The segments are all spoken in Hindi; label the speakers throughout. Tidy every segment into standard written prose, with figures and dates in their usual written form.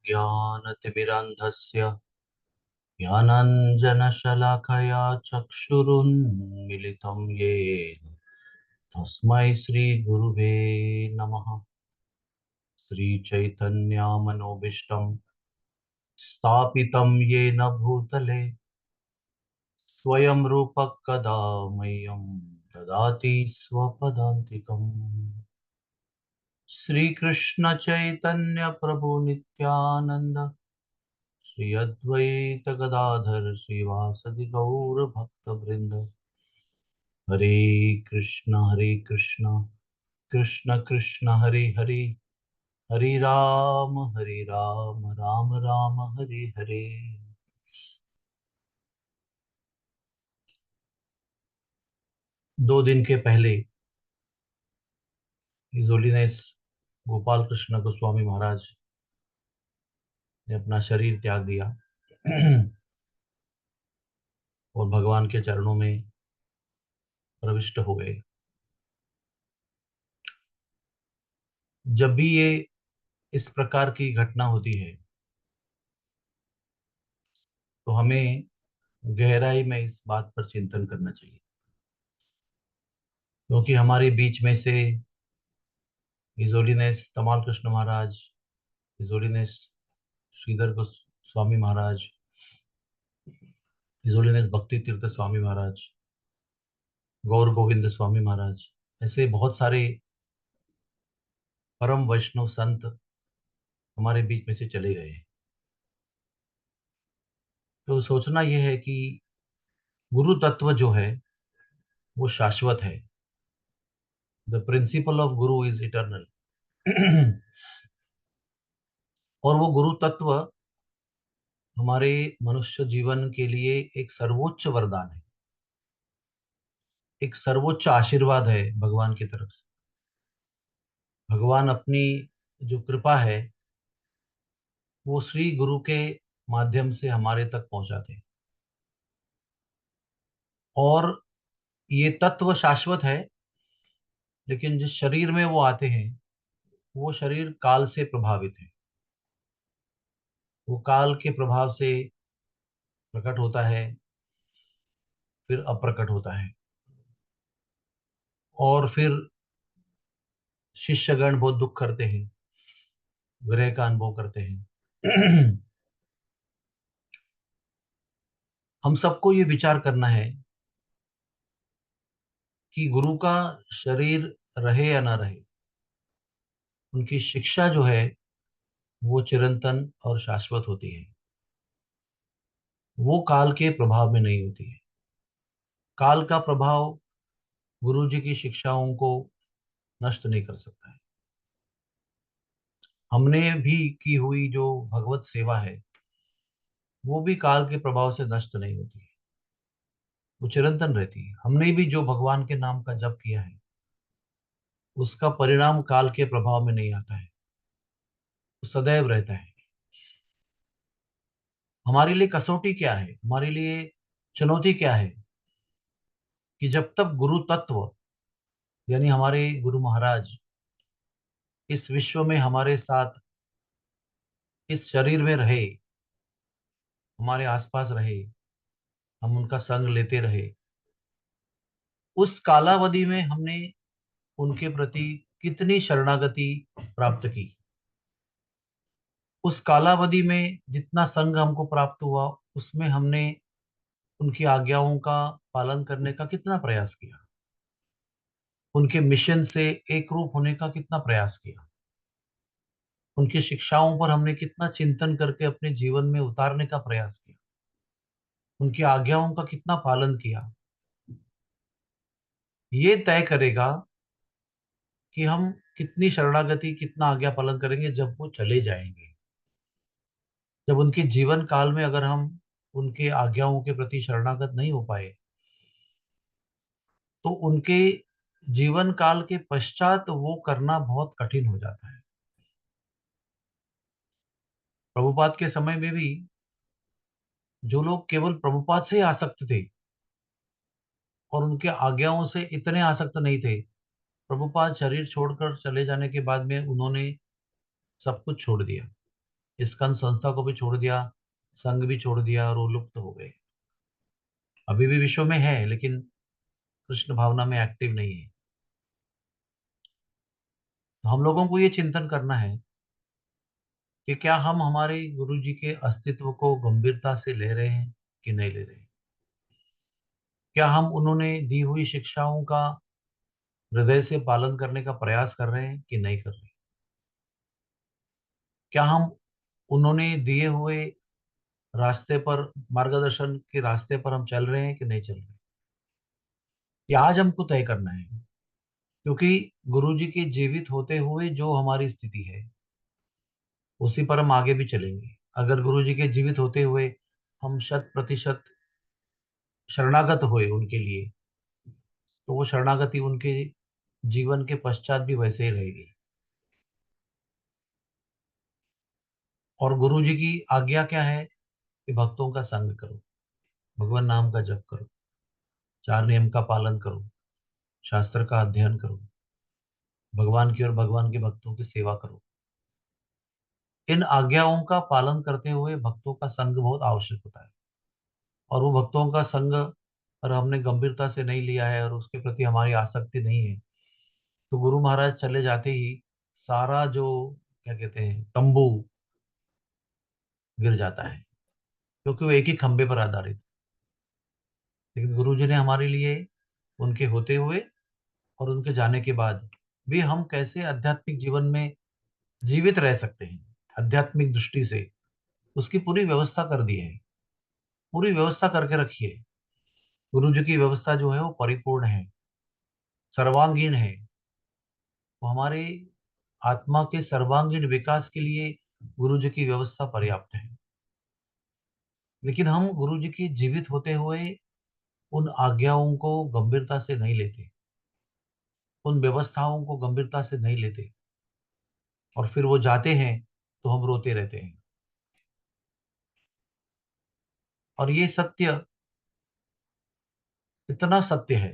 Speaker 1: ज्ञानतिमिरान्धस्य ज्ञानाञ्जनशलाकया चक्षुरुन्मिलितं येन तस्मै श्रीगुरुवे नमः। श्रीचैतन्यमनोभीष्टं स्थापितं येन भूतले स्वयं रूपः कदा मह्यं ददाति स्वपदान्तिकम्। श्रीकृष्ण चैतन्य प्रभु नित्यानंद श्री अद्वैत गदाधर श्रीवासदि गौर भक्त वृंद। हरे कृष्ण कृष्ण कृष्ण हरे हरे, हरे राम राम राम हरे हरे। 2 दिन के पहले हिज होलीनेस गोपाल कृष्ण गोस्वामी महाराज ने अपना शरीर त्याग दिया और भगवान के चरणों में प्रविष्ट हो गए। जब भी ये इस प्रकार की घटना होती है तो हमें गहराई में इस बात पर चिंतन करना चाहिए, क्योंकि हमारे बीच में से हिज होलीनेस तमाल कृष्ण महाराज, हिज होलीनेस श्रीधर गोस्वामी महाराज, हिज होलीनेस भक्ति तीर्थ स्वामी महाराज, गौर गोविंद स्वामी महाराज, ऐसे बहुत सारे परम वैष्णव संत हमारे बीच में से चले गए हैं। तो सोचना यह है कि गुरु तत्व जो है वो शाश्वत है। The principle of Guru is eternal और वो गुरु तत्व हमारे मनुष्य जीवन के लिए एक सर्वोच्च वरदान है, एक सर्वोच्च आशीर्वाद है भगवान की तरफ से। भगवान अपनी जो कृपा है वो श्री गुरु के माध्यम से हमारे तक पहुंचाते हैं। और ये तत्व शाश्वत है, लेकिन जिस शरीर में वो आते हैं वो शरीर काल से प्रभावित है। वो काल के प्रभाव से प्रकट होता है, फिर अप्रकट होता है, और फिर शिष्यगण बहुत दुख करते हैं, विरह का अनुभव करते हैं। हम सबको ये विचार करना है कि गुरु का शरीर रहे या ना रहे, उनकी शिक्षा जो है वो चिरंतन और शाश्वत होती है। वो काल के प्रभाव में नहीं होती है। काल का प्रभाव गुरु जी की शिक्षाओं को नष्ट नहीं कर सकता है। हमने भी की हुई जो भगवत सेवा है वो भी काल के प्रभाव से नष्ट नहीं होती है, वो चिरंतन रहती है। हमने भी जो भगवान के नाम का जप किया है उसका परिणाम काल के प्रभाव में नहीं आता है, वो सदैव रहता है। हमारे लिए कसौटी क्या है, हमारे लिए चुनौती क्या है कि जब तक गुरु तत्व यानी हमारे गुरु महाराज इस विश्व में हमारे साथ इस शरीर में रहे, हमारे आसपास रहे, हम उनका संग लेते रहे, उस कालावधि में हमने उनके प्रति कितनी शरणागति प्राप्त की। उस कालावधि में जितना संग हमको प्राप्त हुआ उसमें हमने उनकी आज्ञाओं का पालन करने का कितना प्रयास किया, उनके मिशन से एक रूप होने का कितना प्रयास किया, उनकी शिक्षाओं पर हमने कितना चिंतन करके अपने जीवन में उतारने का प्रयास किया, उनकी आज्ञाओं का कितना पालन किया। ये तय करेगा कि हम कितनी शरणागति, कितना आज्ञा पालन करेंगे जब वो चले जाएंगे। जब उनके जीवन काल में अगर हम उनके आज्ञाओं के प्रति शरणागत नहीं हो पाए तो उनके जीवन काल के पश्चात वो करना बहुत कठिन हो जाता है। प्रभुपाद के समय में भी जो लोग केवल प्रभुपाद से ही आसक्त थे और उनके आज्ञाओं से इतने आसक्त नहीं थे, प्रभुपाद शरीर छोड़कर चले जाने के बाद में उन्होंने सब कुछ छोड़ दिया। इस्कन संस्था को भी छोड़ दिया, संघ भी छोड़ दिया, और वो लुप्त हो गए। अभी भी विश्व में है, लेकिन कृष्ण भावना में एक्टिव नहीं है। तो हम लोगों को ये चिंतन करना है कि क्या हम हमारे गुरु जी के अस्तित्व को गंभीरता से ले रहे हैं कि नहीं ले रहे हैं। क्या हम उन्होंने दी हुई शिक्षाओं का हृदय से पालन करने का प्रयास कर रहे हैं कि नहीं कर रहे। क्या हम उन्होंने दिए हुए रास्ते पर, मार्गदर्शन के रास्ते पर हम चल रहे हैं कि नहीं चल रहे। ये आज हमको तय करना है, क्योंकि गुरु जी के जीवित होते हुए जो हमारी स्थिति है उसी पर हम आगे भी चलेंगे। अगर गुरु जी के जीवित होते हुए हम 100% शरणागत हुए उनके लिए, तो वो शरणागति उनके जीवन के पश्चात भी वैसे ही रहेगी। और गुरु जी की आज्ञा क्या है कि भक्तों का संग करो, भगवान नाम का जप करो, 4 नियम का पालन करो, शास्त्र का अध्ययन करो, भगवान की और भगवान के भक्तों की सेवा करो। इन आज्ञाओं का पालन करते हुए भक्तों का संग बहुत आवश्यक होता है। और वो भक्तों का संग अगर हमने गंभीरता से नहीं लिया है और उसके प्रति हमारी आसक्ति नहीं है, तो गुरु महाराज चले जाते ही सारा जो, क्या कहते हैं, तंबू गिर जाता है, क्योंकि वो एक ही खंबे पर आधारित। लेकिन गुरु जी ने हमारे लिए, उनके होते हुए और उनके जाने के बाद भी, हम कैसे आध्यात्मिक जीवन में जीवित रह सकते हैं आध्यात्मिक दृष्टि से, उसकी पूरी व्यवस्था कर दी है। पूरी व्यवस्था करके रखी है। गुरु जी की व्यवस्था जो है वो परिपूर्ण है, सर्वांगीण है। वो हमारे आत्मा के सर्वांगीण विकास के लिए गुरु जी की व्यवस्था पर्याप्त है। लेकिन हम गुरु जी की जीवित होते हुए उन आज्ञाओं को गंभीरता से नहीं लेते, उन व्यवस्थाओं को गंभीरता से नहीं लेते, और फिर वो जाते हैं तो हम रोते रहते हैं। और ये सत्य इतना सत्य है,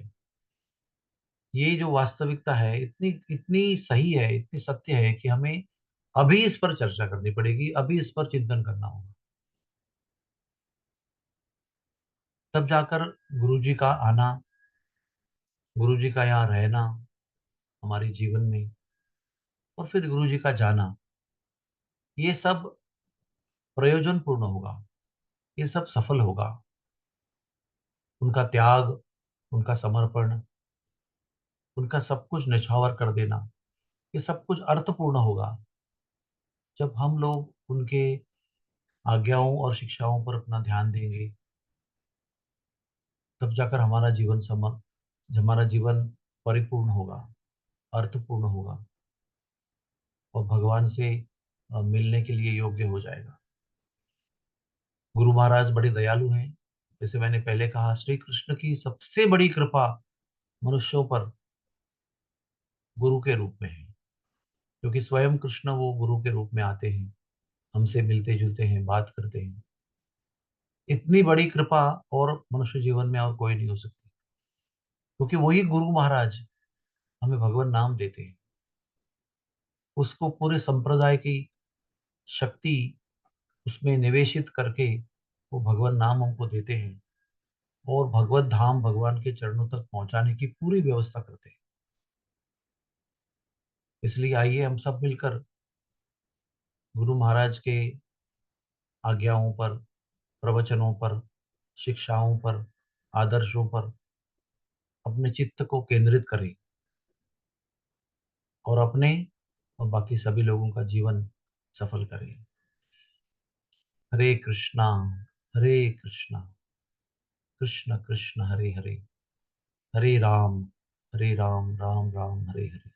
Speaker 1: ये जो वास्तविकता है इतनी इतनी सही है, इतनी सत्य है कि हमें अभी इस पर चर्चा करनी पड़ेगी, अभी इस पर चिंतन करना होगा। तब जाकर गुरु जी का आना, गुरु जी का यहाँ रहना हमारे जीवन में, और फिर गुरु जी का जाना, ये सब प्रयोजनपूर्ण होगा, ये सब सफल होगा। उनका त्याग, उनका समर्पण, उनका सब कुछ निछावर कर देना, ये सब कुछ अर्थपूर्ण होगा जब हम लोग उनके आज्ञाओं और शिक्षाओं पर अपना ध्यान देंगे। तब जाकर हमारा जीवन परिपूर्ण होगा, अर्थपूर्ण होगा, और भगवान से मिलने के लिए योग्य हो जाएगा। गुरु महाराज बड़े दयालु हैं। जैसे मैंने पहले कहा, श्री कृष्ण की सबसे बड़ी कृपा मनुष्यों पर गुरु के रूप में है, क्योंकि स्वयं कृष्ण वो गुरु के रूप में आते हैं, हमसे मिलते जुलते हैं, बात करते हैं। इतनी बड़ी कृपा और मनुष्य जीवन में और कोई नहीं हो सकती, क्योंकि वही गुरु महाराज हमें भगवान नाम देते हैं। उसको पूरे संप्रदाय की शक्ति उसमें निवेशित करके वो भगवान नाम हमको देते हैं, और भगवत धाम, भगवान के चरणों तक पहुंचाने की पूरी व्यवस्था करते हैं। इसलिए आइए हम सब मिलकर गुरु महाराज के आज्ञाओं पर, प्रवचनों पर, शिक्षाओं पर, आदर्शों पर अपने चित्त को केंद्रित करें, और अपने और बाकी सभी लोगों का जीवन सफल करें। हरे कृष्णा, हरे कृष्णा, कृष्ण कृष्ण हरे हरे, हरे राम, राम राम, हरे हरे।